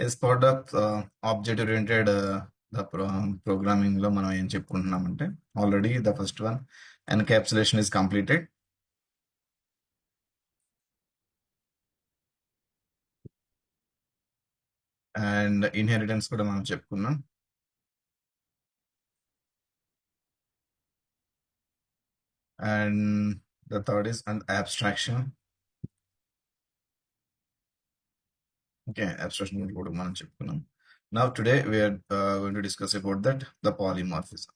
Yes part of object oriented programming లో మనం ఏం చెప్పుకుంటున్నామంటే already the first one encapsulation is completed and inheritance కూడా మనం చెప్పుకున్నాం. And the third is and abstraction. Okay, abstraction కూడా మనం చెప్పుకున్నాం. Now today we are going to discuss about that the polymorphism.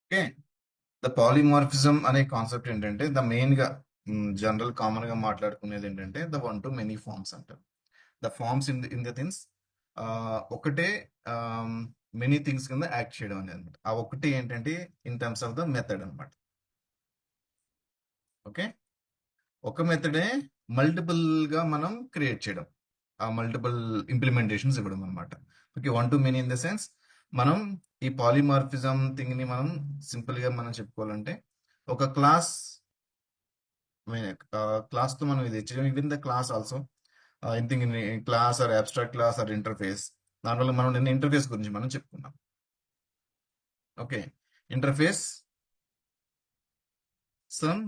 Okay, the polymorphism అనే కాన్సెప్ట్ ఏంటంటే the main గా general common గా మాట్లాడుకునేది ఏంటంటే the one to many forms అంటారు. The forms in the things ఒకటే మెనీ థింగ్స్ కింద యాక్ట్ చేయడం అనేది అనమాట. ఆ ఒకటి ఏంటంటే in terms of the method అనమాట. ఓకే, ఒక మెథడే మల్టిపుల్ గా మనం క్రియేట్ చేయడం, ఆ మల్టిపుల్ ఇంప్లిమెంటేషన్స్ ఇవ్వడం అనమాట. Okay, one to many in the sense మనం ఈ పాలిమార్ఫిజం థింగ్ ని మనం సింపుల్ గా మనం చెప్పుకోవాలంటే ఒక క్లాస్ క్లాస్ తో మనం ఇది in the class also anything in class or abstract class or interface. దానివల్ల మనం నిన్న ఇంటర్ఫేస్ గురించి మనం చెప్పుకున్నాం. ఓకే, ఇంటర్ఫేస్ సమ్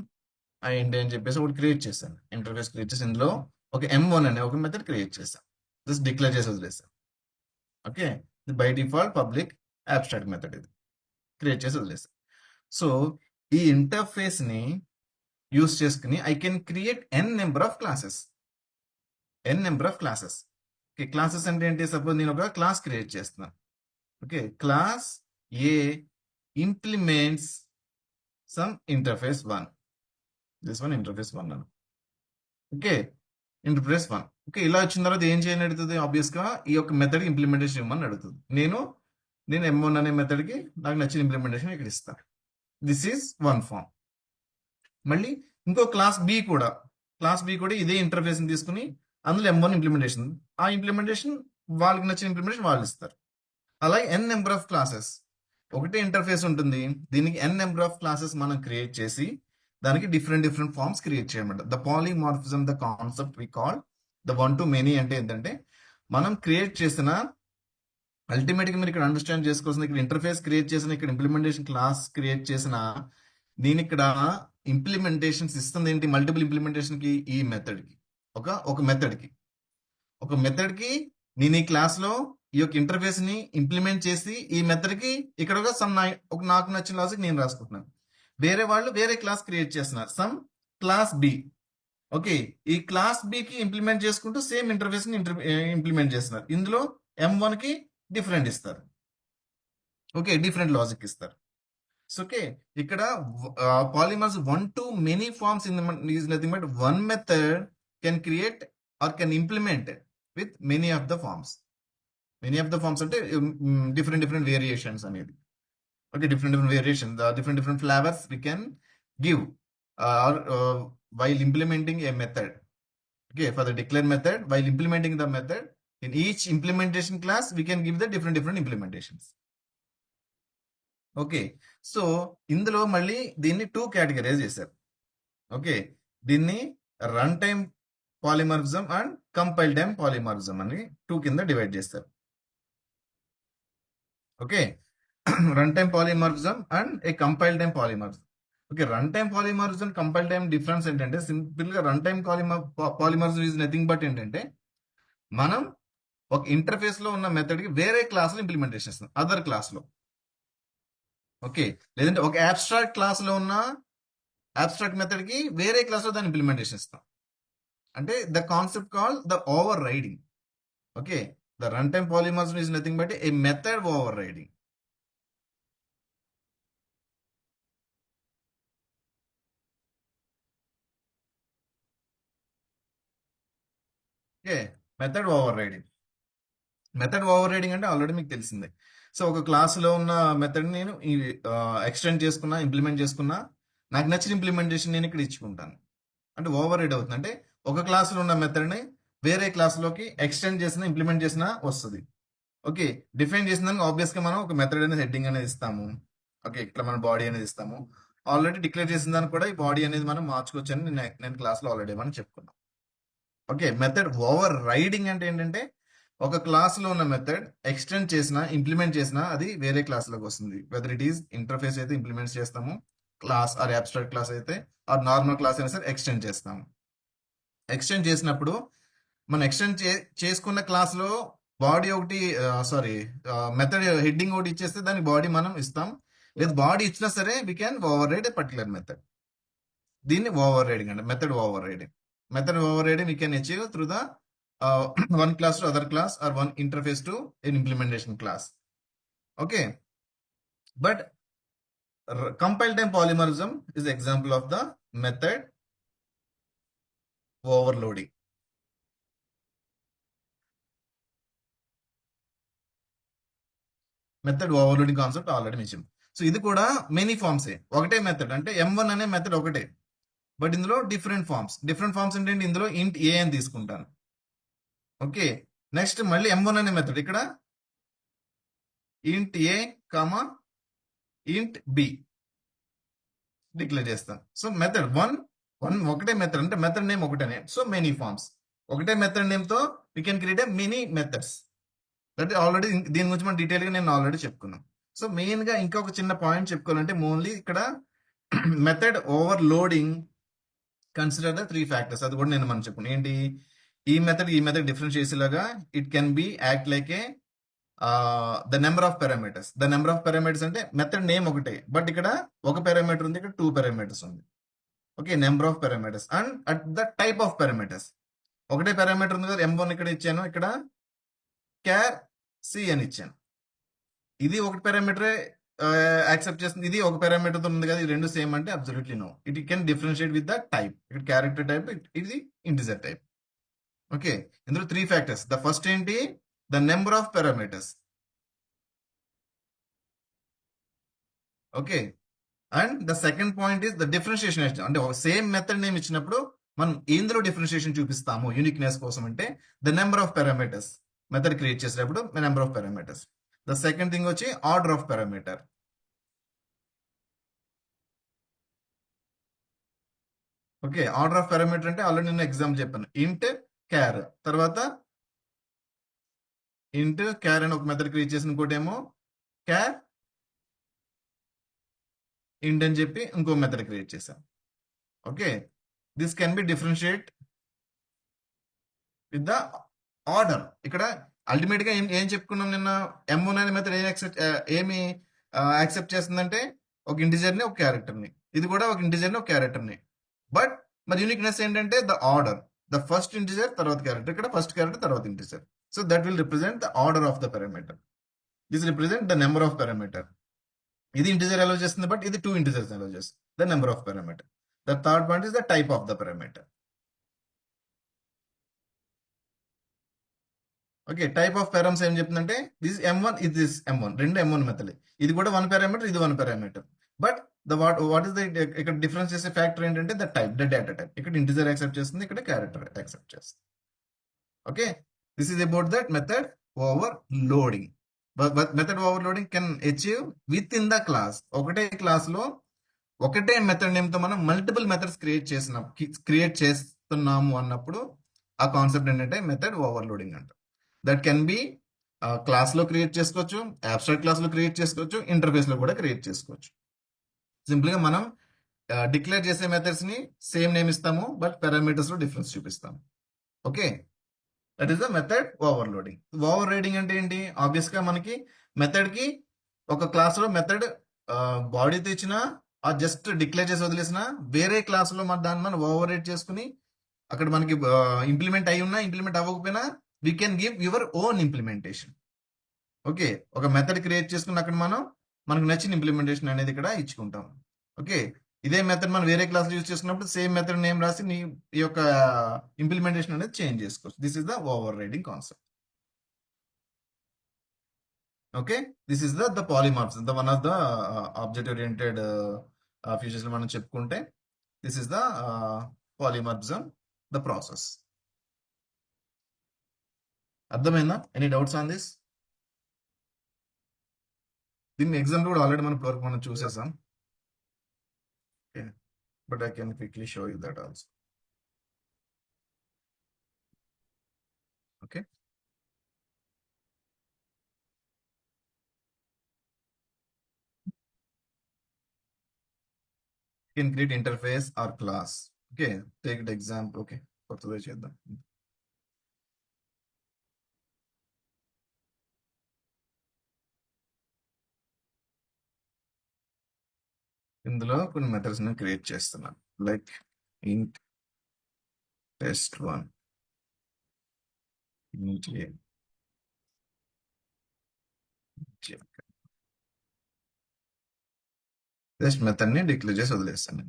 అండ్ అని చెప్పేసి ఒకటి క్రియేట్ చేశాను. ఇంటర్ఫేస్ క్రియేట్ చేసి ఇందులో ఒక M1 అనే ఒక మెథడ్ క్రియేట్ చేశాను. జస్ట్ డిక్లేర్ చేసి వదిలేసాను. Okay, by default public abstract method ఇది క్రియేట్ చేసి వదిలేసాను. సో ఈ ఇంటర్ఫేస్ ని యూస్ చేసుకుని I can create n number of classes. Okay, classes అంటే ఏంటి? సపోజ్ నేను ఒక క్లాస్ క్రియేట్ చేస్తున్నాను. Okay, class A implements some interface 1. This one interface 1 Anu. Okay, interface 1. Okay, ఇలా వచ్చిన తర్వాత ఏం చేయని అడుగుతుంది? ఆబ్వియస్ గా ఈ యొక్క మెథడ్ ఇంప్లిమెంటేషన్ ఇవ్వమని అడుగుతుంది. నేను M1 అనే మెథడ్ కి నాకు నచ్చిన ఇంప్లిమెంటేషన్ ఇక్కడ ఇస్తాను. This is one form. మళ్ళీ ఇంకో క్లాస్ బి కూడా ఇదే ఇంటర్ఫేస్ తీసుకుని అందులో M1 ఇంప్లిమెంటేషన్, ఆ ఇంప్లిమెంటేషన్ వాళ్ళకి నచ్చిన ఇంప్లిమెంటేషన్ వాళ్ళు ఇస్తారు. అలాగే n నెంబర్ ఆఫ్ క్లాసెస్, ఒకటే ఇంటర్ఫేస్ ఉంటుంది, దీనికి n నెంబర్ ఆఫ్ క్లాసెస్ మనం క్రియేట్ చేసి దానికి డిఫరెంట్ ఫార్మ్స్ క్రియేట్ చేయమంట. The polymorphism the concept we call the one to many. అంటే ఏంటంటే మనం క్రియేట్ చేసిన అల్టిమేట్ గా మీరు ఇక్కడ అండర్స్టాండ్ చేసుకోవాల్సింది, ఇక్కడ ఇంటర్ఫేస్ క్రియేట్ చేసిన, ఇక్కడ ఇంప్లిమెంటేషన్ క్లాస్ క్రియేట్ చేసిన, దీని ఇక్కడ ఇంప్లిమెంటేషన్స్ ఇస్తుంది ఏంటి? మల్టిపుల్ ఇంప్లిమెంటేషన్ కి ఈ మెథడ్ కి ఒక మెథడ్ కి నేను ఈ క్లాస్ లో ఈ యొక్క ఇంటర్ఫేస్ ని ఇంప్లిమెంట్ చేసి ఈ మెథడ్ కి ఇక్కడ ఒక నాకు నచ్చిన లాజిక్ నేను రాసుకుంటున్నాను. వేరే వాళ్ళు వేరే క్లాస్ క్రియేట్ చేస్తున్నారు, సమ్ క్లాస్ బి. ఓకే, ఈ క్లాస్ బి కి ఇంప్లిమెంట్ చేసుకుంటూ సేమ్ ఇంటర్ఫేస్ ని ఇంప్లిమెంట్ చేస్తున్నారు. ఇందులో M1 కి డిఫరెంట్ ఇస్తారు. ఓకే, డిఫరెంట్ లాజిక్ ఇస్తారు. సో ఓకే, ఇక్కడ polymorphism one to many forms is nothing but one method can create or can implement with many of the forms. అంటే different variations అనేది. Okay, different variation, different flavours we can give or while implementing a method. Okay, for the declare method, while implementing the method, in each implementation class we can give the different implementations. Okay, so ఇందులో మళ్ళీ దీన్ని 2 categorise చేశారు. Okay, దీన్ని run time polymorphism and compile time polymorphism అని 2 కింద divide చేస్తారు. Okay, run time polymorphism and A compile time polymorphism. Okay, run time polymorphism, compile time difference ఏంటంటే simple గా run time polymorphism is nothing but ఏంటంటే మనం ఒక interface లో ఉన్న మెథడ్ కి వేరే క్లాస్ లో ఇంప్లిమెంటేషన్ ఇస్తాం, అదర్ క్లాస్ లో. ఓకే, లేదంటే ఒక అబ్స్ట్రాక్ట్ క్లాస్ లో ఉన్న అబ్స్ట్రాక్ట్ మెథడ్ కి వేరే క్లాస్ లో దాన్ని ఇంప్లిమెంటేషన్ ఇస్తాం. అంటే the concept call the over riding. Okay, the run time polymorphism is nothing but A method over riding. Okay, method overriding అంటే ఆల్రెడీ మీకు తెలిసిందే. సో ఒక క్లాస్లో ఉన్న మెథడ్ నేను ఎక్స్టెండ్ చేసుకున్నా, ఇంప్లిమెంట్ చేసుకున్నా, నాకు నచ్చిన ఇంప్లిమెంటేషన్ నేను ఇక్కడ ఇచ్చుకుంటాను. అంటే ఓవర్ రైడ్ అవుతుంది. అంటే ఒక క్లాస్లో ఉన్న మెథడ్ని వేరే క్లాస్లోకి ఎక్స్టెండ్ చేసినా, ఇంప్లిమెంట్ చేసినా వస్తుంది. ఓకే, డిఫైన్ చేసిన దానికి ఆబ్వియస్గా మనం ఒక మెథడ్ అనేది హెడ్డింగ్ అనేది ఇస్తాము. ఓకే, ఇట్లా మన బాడీ అనేది ఇస్తాము. ఆల్రెడీ డిక్లేర్ చేసిన దానికి కూడా ఈ బాడీ అనేది మనం మార్చుకోవచ్చు అని నేను క్లాస్లో ఆల్రెడీ మనం చెప్పుకున్నాం. ఓకే, మెథడ్ ఓవర్ రైడింగ్ అంటే ఏంటంటే ఒక క్లాస్లో ఉన్న మెథడ్ ఎక్స్టెండ్ చేసినా ఇంప్లిమెంట్ చేసినా అది వేరే క్లాస్లోకి వస్తుంది. వెదర్ ఇట్ ఈస్ ఇంటర్ఫేస్ అయితే ఇంప్లిమెంట్ చేస్తాము, క్లాస్ ఆర్ అబ్స్ట్రాక్ట్ క్లాస్ అయితే ఆర్ నార్మల్ క్లాస్ అయినా సరే ఎక్స్టెండ్ చేస్తాము. ఎక్స్టెండ్ చేసినప్పుడు మనం ఎక్స్టెండ్ చేసుకున్న క్లాస్లో బాడీ ఒకటి, సారీ, మెథడ్ హెడ్డింగ్ ఒకటి ఇచ్చేస్తే దానికి బాడీ మనం ఇస్తాం. లేదు బాడీ ఇచ్చినా సరే we can override a particular method. దీన్ని ఓవర్ రైడింగ్ అంటే method overriding. Method overriding we can achieve through the one class to other class or one interface to an implementation class. Okay, but compile time polymorphism is example of the method overloading. Method overloading concept already mention. So ఇది కూడా many ఫార్మ్సే, ఒకటే method అంటే M1 అనే method ఒకటే, but ఇందులో different forms ఏంటంటే ఇందులో ఇంట్ ఏ అని తీసుకుంటాను. ఓకే, నెక్స్ట్ మళ్ళీ M1 అనే మెథడ్ ఇక్కడ int a comma int b declare చేస్తాను. సో మెథడ్ ఒకటే మెథడ్ అంటే మెథడ్ నేమ్ ఒకటేనే. సో మెనీ ఫార్మ్స్, ఒకటే మెథడ్ నేమ్ తో we can create a many methods. అంటే ఆల్రెడీ దీని గురించి మనం డీటెయిల్ గా నేను ఆల్రెడీ చెప్పుకున్నాం. సో మెయిన్ గా ఇంకొక చిన్న పాయింట్ చెప్పుకోవాలంటే ఓన్లీ ఇక్కడ method over loading consider the 3 factors. అది కూడా నేను మనం చెప్పుకున్నాను. ఏంటి, ఈ మెథడ్ డిఫరెన్స్ చేసేలాగా it can be act like A the number of parameters. The number of parameters అంటే మెథడ్ నేమ్ ఒకటే, బట్ ఇక్కడ ఒక పారామీటర్ ఉంది, ఇక్కడ 2 పారామీటర్స్ ఉంది. Okay, number of parameters and at the type of parameters. ఒకటే parameter ఉంది కదా, M1 ఇక్కడ ఇచ్చాను, ఇక్కడ క్యార్ సి అని ఇచ్చాను. ఇది ఒక పారామీటరే యాక్సెప్ట్ చేస్తుంది, ఇది ఒక పారామీటర్ తో ఉంది కదా, ఈ రెండు సేమ్ అంటే absolutely no. It can differentiate with the type. ఇక్కడ క్యారెక్టర్ టైప్, ఇది ఇంటిజర్ టైప్. ఓకే, ఇందులో 3 ఫ్యాక్టర్స్. ద ఫస్ట్ ఏంటి, the number of parameters. Okay, and the second point is the differentiation. అంటే సేమ్ మెథడ్ నేమ్ ఇచ్చినప్పుడు మనం ఎందులో differentiation చూపిస్తాము uniqueness కోసం అంటే the number of parameters. Method create చేసేటప్పుడు number of parameters. The second thing వచ్చి order of parameter. Okay, order of parameter అంటే ఆల్రెడీ నేను ఎగ్జాంపుల్ చెప్పాను, ఇంట్ క్యార్, తర్వాత ఇంట్ క్యార్ అని ఒక మెథడ్ క్రియేట్ చేసిన, ఇంకోటి ఏమో క్యార్ ఇంట్ అని చెప్పి ఇంకో మెథడ్ క్రియేట్ చేశాను. Okay, this can be differentiate with the order. ఇక్కడ అల్టిమేట్ గా ఏం చెప్పుకున్నాం నిన్న, M1 అనే మెథడ్ ఏమి యాక్సెప్ట్ చేస్తుందంటే ఒక ఇంటిజర్ ని ఒక క్యారెక్టర్ ని, ఇది కూడా ఒక ఇంటిజర్ ని ఒక క్యారెక్టర్ ని. బట్ మరి యూనిక్నెస్ ఏంటంటే the order, the first integer తర్వాత క్యారెక్టర్, ఇక్కడ ఫస్ట్ క్యారెక్టర్ తర్వాత integer. So that will represent the order of the parameter. This represent the number of parameter. ఇది ఇంటిజర్ అలౌ చేస్తుంది, బట్ ఇది 2 ఇంటిజర్స్ అలౌ చేస్తుంది. The number of parameter. The third point is the type of the parameter. Okay, type of parameters ఏం చెప్తుందంటే this M1 this M1, రెండు M1 method. ఇది కూడా 1 parameter, ఇది 1 parameter. But the what is the ఇక్కడ difference చేసే factor ఏంటంటే the type, the data type. ఇక్కడ ఇంటిజర్ యాక్సెప్ట్ చేస్తుంది, ఇక్కడ క్యారెక్టర్ యాక్సెప్ట్ చేస్తుంది. Okay, this is about that method over loading. Method over loading can achieve with in the class. ఒకటే class లో ఒకటే మెథడ్ నేమ్ తో మనం మల్టిపుల్ మెథడ్స్ క్రియేట్ చేస్తున్నాము అన్నప్పుడు ఆ కాన్సెప్ట్ ఏంటంటే మెథడ్ ఓవర్ లోడింగ్ అంట. దట్ కెన్ బి క్లాస్ లో క్రియేట్ చేసుకోవచ్చు, అబ్స్ట్రాక్ట్ క్లాస్ లో క్రియేట్ చేసుకోవచ్చు, ఇంటర్ఫేస్ లో కూడా క్రియేట్ చేసుకోవచ్చు. సింపుల్ గా మనం డిక్లేర్ చేసే మెథడ్స్ ని సేమ్ నేమ్ ఇస్తాము, బట్ పారామీటర్స్ లో డిఫరెన్స్ చూపిస్తాము. Okay, that is the method over loading. Over riding అంటే ఏంటి, ఆబ్వియస్ గా మనకి మెథడ్ కి ఒక క్లాస్ లో మెథడ్ బాడీతో ఇచ్చిన ఆ జస్ట్ డిక్లేర్ చేసి వదిలేసిన వేరే క్లాస్ లో దాన్ని మనం ఓవర్ రైడ్ చేసుకుని అక్కడ మనకి ఇంప్లిమెంట్ అయి ఉన్నా ఇంప్లిమెంట్ అవ్వకపోయినా we can give your own implementation. Okay, ఒక మెథడ్ క్రియేట్ చేసుకుని అక్కడ మనకు నచ్చిన ఇంప్లిమెంటేషన్ అనేది ఇక్కడ ఇచ్చుకుంటాం. ఓకే, ఇదే మెథడ్ మనం వేరే క్లాస్ యూజ్ చేసుకున్నప్పుడు సేమ్ మెథడ్ నేమ్ రాసి ఈ యొక్క ఇంప్లిమెంటేషన్ అనేది చేంజ్ చేసుకోవచ్చు. This is the overriding concept. Okay, this is the polymorphism, the one of the object oriented features లో మనం చెప్పుకుంటే this is the polymorphism, the process. అర్థమైందా? Any doubts on this? దీన్ని ఎగ్జాంపుల్ కూడా already మనం చూసేసాం. but I can quickly show you that also. Okay. You can create interface or class. Okay. Take the example. Okay. కొత్తదే చేద్దాం. ఇందులో కొన్ని methods ని క్రియేట్ చేస్తున్నాను. Like int test1, int a, just method ని డిక్లేర్ చేసి వదిలేస్తాను.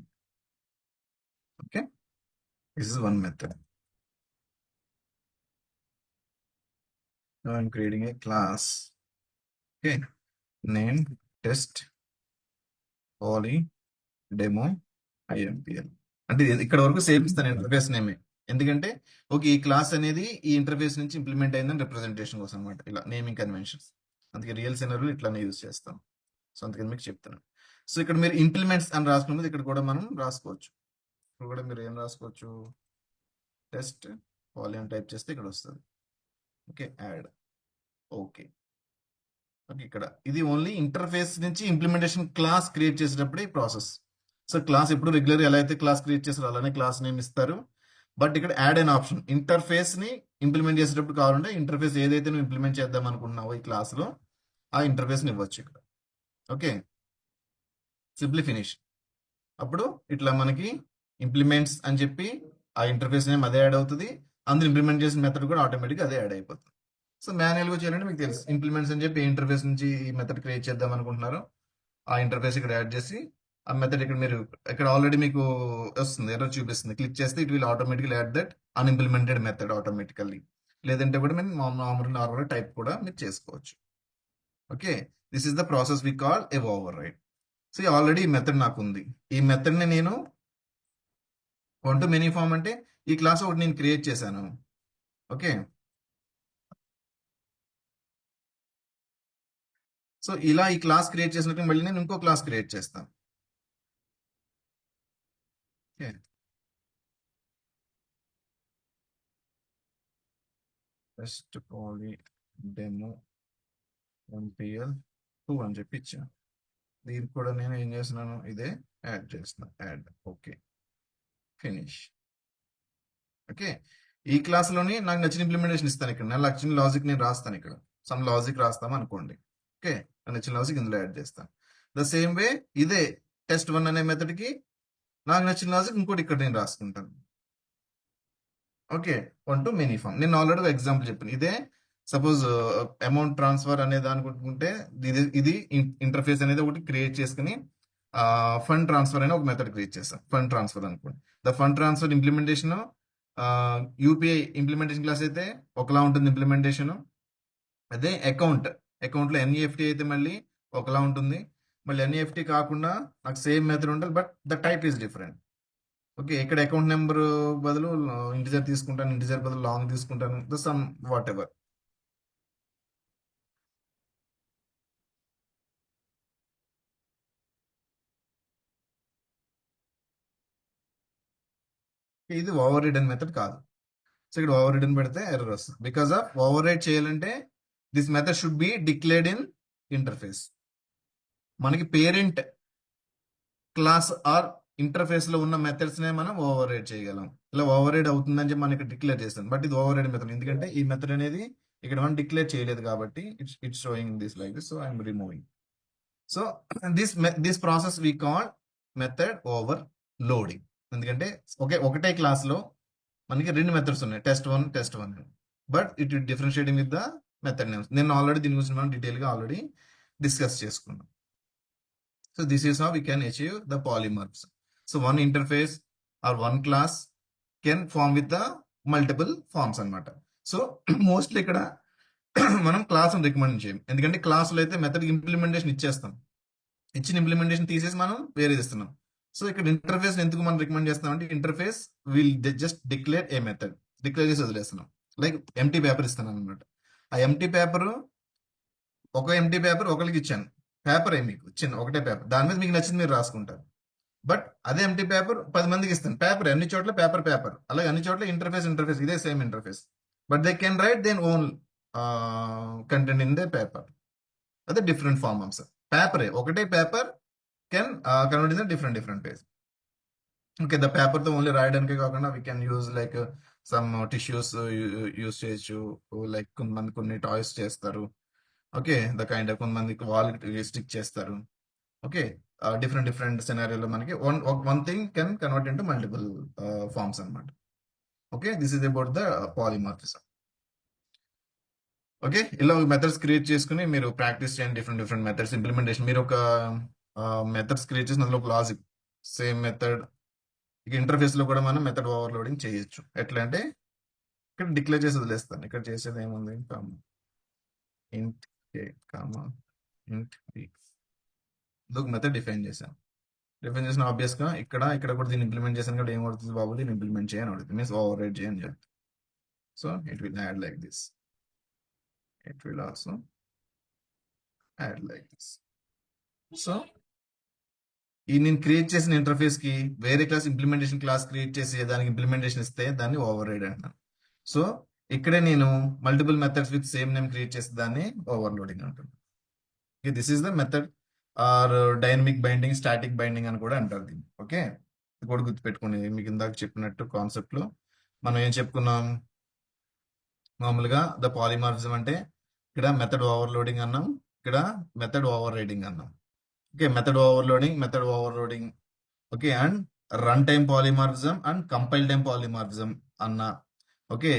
Okay. This is one method. Now I'm creating a class. Okay. Name test poly demo IMPL. అంటే ఇక్కడ వరకు సేవ్ ఇస్తాను ఇంటర్ఫేస్ నేమే. ఎందుకంటే ఓకే ఈ క్లాస్ అనేది ఈ ఇంటర్ఫేస్ నుంచి ఇంప్లిమెంట్ అయిందని రిప్రజెంటేషన్ కోసం అనమాట. ఇలా నేమింగ్ కన్వెన్షన్స్. అందుకే రియల్ సినరీలో ఇట్లానే యూజ్ చేస్తాం. సో అందుకని మీకు చెప్తున్నాను. సో ఇక్కడ మీరు ఇంప్లిమెంట్స్ అని రాసుకున్నది ఇక్కడ కూడా మనం రాసుకోవచ్చు. ఇక్కడ కూడా మీరు ఏం రాసుకోవచ్చు, టెస్ట్ పాలీ అని టైప్ చేస్తే ఇక్కడ వస్తుంది. Okay, add. ఓకే. ఓకే, ఇక్కడ ఇది ఓన్లీ ఇంటర్ఫేస్ నుంచి ఇంప్లిమెంటేషన్ క్లాస్ క్రియేట్ చేసేటప్పుడే ఈ ప్రాసెస్. సో క్లాస్ ఎప్పుడు రెగ్యులర్ ఎలా అయితే క్లాస్ క్రియేట్ చేస్తారో అలానే క్లాస్ నేమ్ ఇస్తారు. బట్ ఇక్కడ యాడ్ అన్ ఆప్షన్, ఇంటర్ఫేస్ ని ఇంప్లిమెంట్ చేసేటప్పుడు కావాలంటే ఇంటర్ఫేస్ ఏదైతే నువ్వు ఇంప్లిమెంట్ చేద్దాం అనుకుంటున్నావో ఈ క్లాస్ లో ఆ ఇంటర్ఫేస్ ని ఇవ్వచ్చు ఇక్కడ. Okay, simply finish. అప్పుడు ఇట్లా మనకి ఇంప్లిమెంట్స్ అని చెప్పి ఆ ఇంటర్ఫేస్ నేమ్ అదే యాడ్ అవుతుంది. అందులో ఇంప్లిమెంట్ చేసిన మెథడ్ కూడా ఆటోమేటిక్గా అదే యాడ్ అయిపోతుంది. సో మాన్యువల్గా చేయాలంటే మీకు తెలుసు, ఇంప్లిమెంట్స్ అని చెప్పి ఇంటర్ఫేస్ నుంచి ఈ మెథడ్ క్రియేట్ చేద్దాం అనుకుంటున్నారు, ఆ ఇంటర్ఫేస్ ఇక్కడ యాడ్ చేసి ఆ మెథడ్ ఇక్కడ మీరు ఇక్కడ ఆల్రెడీ మీకు వస్తుంది, ఎర్రర్ చూపిస్తుంది. క్లిక్ చేస్తే it will automatically add that unimplemented method automatically. లేదంటే కూడా మీరు నార్మల్ టైప్ కూడా మీరు చేసుకోవచ్చు. Okay, this is the process we call a override. So already ఈ మెథడ్ నాకు ఉంది. ఈ మెథడ్ ని నేను వన్ టు మెనీ ఫామ్ అంటే ఈ క్లాస్ ఒకటి నేను క్రియేట్ చేశాను. ఓకే, సో ఇలా ఈ క్లాస్ క్రియేట్ చేసినట్టు మళ్ళీ నేను ఇంకో క్లాస్ క్రియేట్ చేస్తాను. Okay, test poly demo MPL 2 అని చెప్పి ఇచ్చాను. దీనికి కూడా నేను ఏం చేస్తున్నాను, ఇదే యాడ్ చేస్తున్నాను. యాడ్. Okay, finish. ఓకే, ఈ క్లాస్లోని నాకు నచ్చిన ఇంప్లిమెంటేషన్ ఇస్తాను. ఇక్కడ నాకు నచ్చిన లాజిక్ నేను రాస్తాను. ఇక్కడ సమ్ లాజిక్ రాస్తాం అనుకోండి. ఓకే, నాకు నచ్చిన లాజిక్ ఇందులో యాడ్ చేస్తాను. ద సేమ్ వే ఇదే test1 అనే మెథడ్కి నాకు నచ్చిన లాజిక్ ఇంకోటి ఇక్కడ నేను రాసుకుంటాను. Okay, one to many form. నేను ఆల్రెడీ ఎగ్జాంపుల్ చెప్పాను. ఇదే సపోజ్ అమౌంట్ ట్రాన్స్ఫర్ అనేది అనుకుంటే ఇది ఇంటర్ఫేస్ అనేది ఒకటి క్రియేట్ చేసుకుని ఫండ్ ట్రాన్స్ఫర్ అనే ఒక మెథడ్ క్రియేట్ చేస్తాం. ఫండ్ ట్రాన్స్ఫర్ అనుకోండి. The fund transfer implementation UPI implementation class అయితే ఒకలా ఉంటుంది ఇంప్లిమెంటేషన్. అదే అకౌంట్లో ఎన్ఈఎఫ్టీ అయితే మళ్ళీ ఒకలా ఉంటుంది. మళ్ళీ ఎన్ఈఎఫ్టీ కాకుండా నాకు సేమ్ మెథడ్ ఉంటుంది, but the type is different. Okay, ఇక్కడ అకౌంట్ నెంబర్ బదులు ఇంటిజర్ తీసుకుంటాను, ఇంటిజర్ బదులు లాంగ్ తీసుకుంటాను, ద సమ్ వాట్ ఎవర్. ఇది ఓవర్ రిడన్ మెథడ్ కాదు. సో ఇక్కడ ఓవర్ రిడన్ పెడితే ఎర్రర్ వస్తుంది. బికాస్ ఆఫ్ ఓవర్ రైడ్ చేయాలంటే this method should be declared in interface. మనకి పేరెంట్ క్లాస్ ఆర్ ఇంటర్ఫేస్ లో ఉన్న మెథడ్స్ నే మనం ఓవర్ రైడ్ చేయగలం. ఇలా ఓవర్ రైడ్ అవుతుందని చెప్పి మనం ఇక్కడ డిక్లేర్ చేస్తాం. బట్ ఇది ఓవర్ రైడ్ మెథడ్, ఎందుకంటే ఈ మెథడ్ అనేది ఇక్కడ మనం డిక్లేర్ చేయలేదు కాబట్టి it's showing this like this. So I'm removing. So this process we call method overloading. ఎందుకంటే ఒకటే క్లాస్ లో మనకి రెండు మెథడ్స్ ఉన్నాయి, టెస్ట్1 but it differentiating with the method names. నేను ఆల్రెడీ దీని గురించి మనం డీటెయిల్ గా ఆల్రెడీ డిస్కస్ చేసుకున్నాం. So this is how we can achieve the polymorphs. So one interface or one class can form with the multiple forms అనమాట. So mostly ఇక్కడ మనం క్లాస్ రికమెండ్ చేయం, ఎందుకంటే క్లాసులో అయితే మెథడ్ ఇంప్లిమెంటేషన్ ఇచ్చేస్తాం, ఇచ్చిన ఇంప్లిమెంటేషన్ తీసేసి మనం వేరేది ఇస్తున్నాం. సో ఇక్కడ ఇంటర్ఫేస్ ఎందుకు మనం రికమెండ్ చేస్తాం అంటే interface will just declare a method, declare చేసి వదిలేస్తున్నాం. లైక్ ఎంటీ పేపర్ ఇస్తున్నాను అనమాట. ఆ ఎంటీ పేపర్ ఒకరికి ఇచ్చాను, పేపర్ మీకు చిన్న ఒకటే పేపర్, దాని మీద మీకు నచ్చింది మీరు రాసుకుంటారు. బట్ అదే ఎంటీ పేపర్ 10 మందికి ఇస్తాను. పేపర్ అన్ని చోట్ల పేపర్ అలాగే అన్ని చోట్ల ఇంటర్ఫేస్ ఇదే same interface. But they can write their own content in the paper. అదే డిఫరెంట్ ఫార్మ్స్. పేపరే ఒకటే paper can convert in different page. Okay, the paper తో ఓన్లీ రాయడానికే కాకుండా we can use like some tissues use చేయొచ్చు. Like కొంతమంది కొన్ని toys చేస్తారు. ఓకే, ద కైండ్ ఆఫ్ కొంతమంది వాల్ స్టిక్ చేస్తారు. ఓకే, డిఫరెంట్ సినారియోలో మనకి one thing can convert into multiple forms అన్నమాట. Okay, this is about the polymorphism. Okay, ఇలా మెథడ్స్ క్రియేట్ చేసుకుని మీరు ప్రాక్టీస్ చేయండి. Different methods implementation. మీరు ఒక మెథడ్స్ క్రియేట్ చేసిన అందులో ఒక లాజిక్ సేమ్ మెథడ్ ఇక ఇంటర్ఫేస్ లో కూడా మనం మెథడ్ ఓవర్లోడింగ్ చేయొచ్చు. ఎట్లా అంటే ఇక్కడ డిక్లేర్ చేసి వదిలేస్తాను. ఇక్కడ చేసేది ఏముంది, ఇంట్ ఏ కామా ఇంట్ బి ఒక మెథడ్ డిఫైన్ చేశాను. డిఫైన్ చేసిన ఆబ్వియస్ గా ఇక్కడ కూడా దీన్ని ఇంప్లిమెంట్ చేశాను కాబట్టి ఏమవుతుంది బాబు, దీన్ని ఇంప్లిమెంట్ చేయని అడుగుతుంది. మీన్స్ ఓవర్ రైడ్ చేయని చెప్తుంది. So it will add like this. It will also add like this. So ఈ నేను క్రియేట్ చేసిన ఇంటర్ఫేస్ కి వేరే క్లాస్ ఇంప్లిమెంటేషన్ క్లాస్ క్రియేట్ చేసి దానికి ఇంప్లిమెంటేషన్ ఇస్తే దాన్ని ఓవర్ రైడ్ అంటున్నాను. సో ఇక్కడే నేను multiple methods with same name create చేస్తే దాన్ని ఓవర్లోడింగ్ అంటున్నాను. This is the method or dynamic binding, static binding అని కూడా అంటారు దీన్ని. ఓకే, ఇది కూడా గుర్తుపెట్టుకోండి. మీకు ఇందాక చెప్పినట్టు కాన్సెప్ట్ లో మనం ఏం చెప్పుకున్నాం, మామూలుగా ద పాలిమార్ఫిజం అంటే ఇక్కడ మెథడ్ ఓవర్లోడింగ్ అన్నాం, ఇక్కడ మెథడ్ ఓవర్ రైడింగ్ అన్నాం. Okay, method overloading okay, and run time polymorphism and compile time polymorphism అన్న. Okay,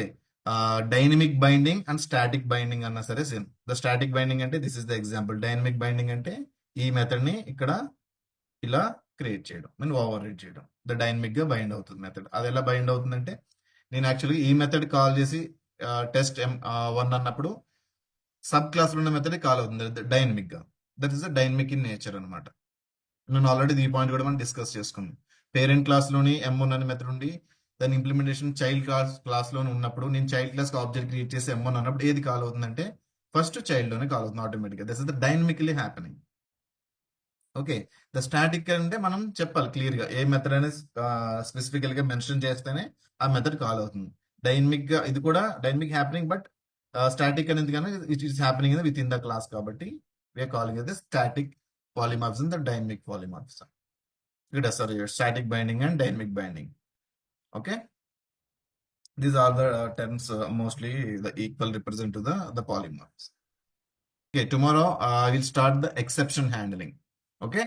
dynamic binding and static binding అన్నా సరే సేమ్. ద స్టాటిక్ బైండింగ్ అంటే this is the example. Dynamic binding అంటే ఈ method ని ఇక్కడ ఇలా క్రియేట్ చేయడం, నేను ఓవర్ రైడ్ చేయడం. ద డైనమిక్ గా బైండ్ అవుతుంది మెథడ్. అది ఎలా బైండ్ అవుతుందంటే నేను యాక్చువల్గా ఈ మెథడ్ కాల్ చేసి టెస్ట్ M1 అన్నప్పుడు సబ్ క్లాస్ లో ఉన్న మెథడ్ కాల్ అవుతుంది డైనమిక్ గా. That is the dynamic in nature అనమాట. నేను ఆల్రెడీ ఈ పాయింట్ కూడా మనం డిస్కస్ చేసుకున్నాం. పేరెంట్ క్లాస్ లోని M1 అనే మెథడ్ ఉండి దాని ఇంప్లిమెంటేషన్ చైల్డ్ క్లాస్ లోనే ఉన్నప్పుడు నేను చైల్డ్ క్లాస్ ఆబ్జెక్ట్ క్రియేట్ చేసి M1 అన్నప్పుడు ఏది కాల్ అవుతుందంటే ఫస్ట్ చైల్డ్ లోనే కాల్ అవుతుంది ఆటోమేటిక్ గా. This is the dynamically happening. Okay, the static అంటే మనం చెప్పాలి క్లియర్ గా ఏ మెథడ్ అనేది స్పెసిఫికల్ గా మెన్షన్ చేస్తేనే ఆ మెథడ్ కాల్ అవుతుంది. డైనమిక్ గా ఇది కూడా డైనమిక్ హ్యాపెనింగ్, బట్ స్టాటిక్ అనేది కానీ it is happening within the class కాబట్టి we are calling it the static polymorphism, the dynamic polymorphism. ఇక్కడ sorry static binding and dynamic binding. Okay, these are the terms mostly the equal represent to the polymorphs. Okay, tomorrow I will start the exception handling. Okay,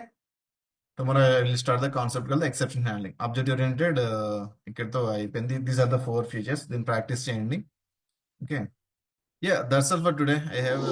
tomorrow I will start the concept called the exception handling. Object oriented ikkadto ayipoyindi. These are the 4 features. Then practice cheyandi. Okay, yeah, that's all for today. I have